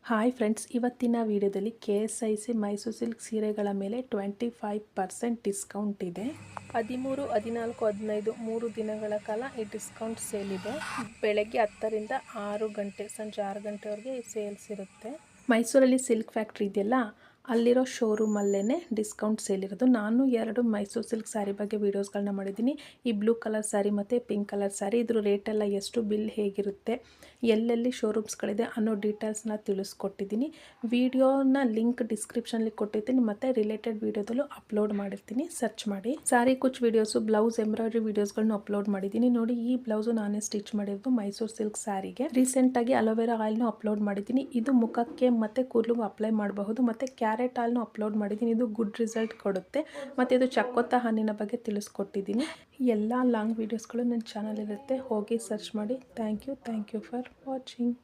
Hi friends, ಇವತ್ತಿನ ವಿಡಿಯೋದಲ್ಲಿ KSIC Mysuru silk ಸೀರೆಗಳ ಮೇಲೆ 25% ಡಿಸ್ಕೌಂಟ್ ಇದೆ. 13, 14, 15 3 ದಿನಗಳ ಕಾಲ ಈ ಡಿಸ್ಕೌಂಟ್ ಸೇಲ್ ಇದೆ. ಬೆಳಗ್ಗೆ 10 ರಿಂದ 6 ಗಂಟೆ, ಸಂಜೆ 6 ಗಂಟೆವರೆಗೆ ಈ ಸೇಲ್ಸ್ ಇರುತ್ತೆ. ಮೈಸೂರಲ್ಲಿ ಸಿಲ್ಕ್ ಫ್ಯಾಕ್ಟ್ರಿ ಇದೆಯಲ್ಲ, ಅಲ್ಲಿರೋ ಶೋರೂಮಲ್ಲೇ ಡಿಸ್ಕೌಂಟ್ ಸೇಲ್ ಇರೋದು. ನಾನು 2 ಮೈಸೂರು ಸಿಲ್ಕ್ ಸ್ಯಾರಿ ಬಗ್ಗೆ ವೀಡಿಯೋಸ್ಗಳನ್ನ ಮಾಡಿದ್ದೀನಿ. ಈ ಬ್ಲೂ ಕಲರ್ ಸ್ಯಾರಿ ಮತ್ತು ಪಿಂಕ್ ಕಲರ್ ಸ್ಯಾರಿ, ಇದ್ರ ರೇಟೆಲ್ಲ ಎಷ್ಟು, ಬಿಲ್ ಹೇಗಿರುತ್ತೆ, ಎಲ್ಲೆಲ್ಲಿ ಶೋರೂಮ್ಸ್ಗಳಿದೆ ಅನ್ನೋ ಡೀಟೇಲ್ಸ್ನ ತಿಳಿಸ್ಕೊಟ್ಟಿದ್ದೀನಿ. ವಿಡಿಯೋನ ಲಿಂಕ್ ಡಿಸ್ಕ್ರಿಪ್ಷನಲ್ಲಿ ಕೊಟ್ಟಿರ್ತೀನಿ ಮತ್ತು ರಿಲೇಟೆಡ್ ವೀಡಿಯೋದಲ್ಲೂ ಅಪ್ಲೋಡ್ ಮಾಡಿರ್ತೀನಿ, ಸರ್ಚ್ ಮಾಡಿ. ಸ್ಯಾರಿ ಕುಚ್ ವೀಡಿಯೋಸು, ಬ್ಲೌಸ್ ಎಂಬ್ರಾಯ್ಡ್ರಿ ವೀಡಿಯೋಸ್ಗಳನ್ನ ಅಪ್ಲೋಡ್ ಮಾಡಿದ್ದೀನಿ. ನೋಡಿ, ಈ ಬ್ಲೌಸು ನಾನೇ ಸ್ಟಿಚ್ ಮಾಡಿರೋದು ಮೈಸೂರು ಸಿಲ್ಕ್ ಸ್ಯಾರಿಗೆ. ರೀಸೆಂಟಾಗಿ ಅಲೋವೆರಾ ಆಯಿಲ್ನ ಅಪ್ಲೋಡ್ ಮಾಡಿದ್ದೀನಿ. ಇದು ಮುಖಕ್ಕೆ ಮತ್ತು ಕೂದಲಿಗೂ ಅಪ್ಲೈ ಮಾಡಬಹುದು. ಮತ್ತು ಕ್ಯಾರೆಟ್ ಆಯಿಲ್ನು ಅಪ್ಲೋಡ್ ಮಾಡಿದ್ದೀನಿ. ಇದು ಗುಡ್ ರಿಸಲ್ಟ್ ಕೊಡುತ್ತೆ. ಮತ್ತು ಇದು ಚಕ್ಕೊತ್ತ ಹಣ್ಣಿನ ಬಗ್ಗೆ ತಿಳಿಸ್ಕೊಟ್ಟಿದ್ದೀನಿ. ಎಲ್ಲ ಲಾಂಗ್ ವೀಡಿಯೋಸ್ಗಳು ನನ್ನ ಚಾನಲ್ ಇರುತ್ತೆ, ಹೋಗಿ ಸರ್ಚ್ ಮಾಡಿ. Thank you for watching.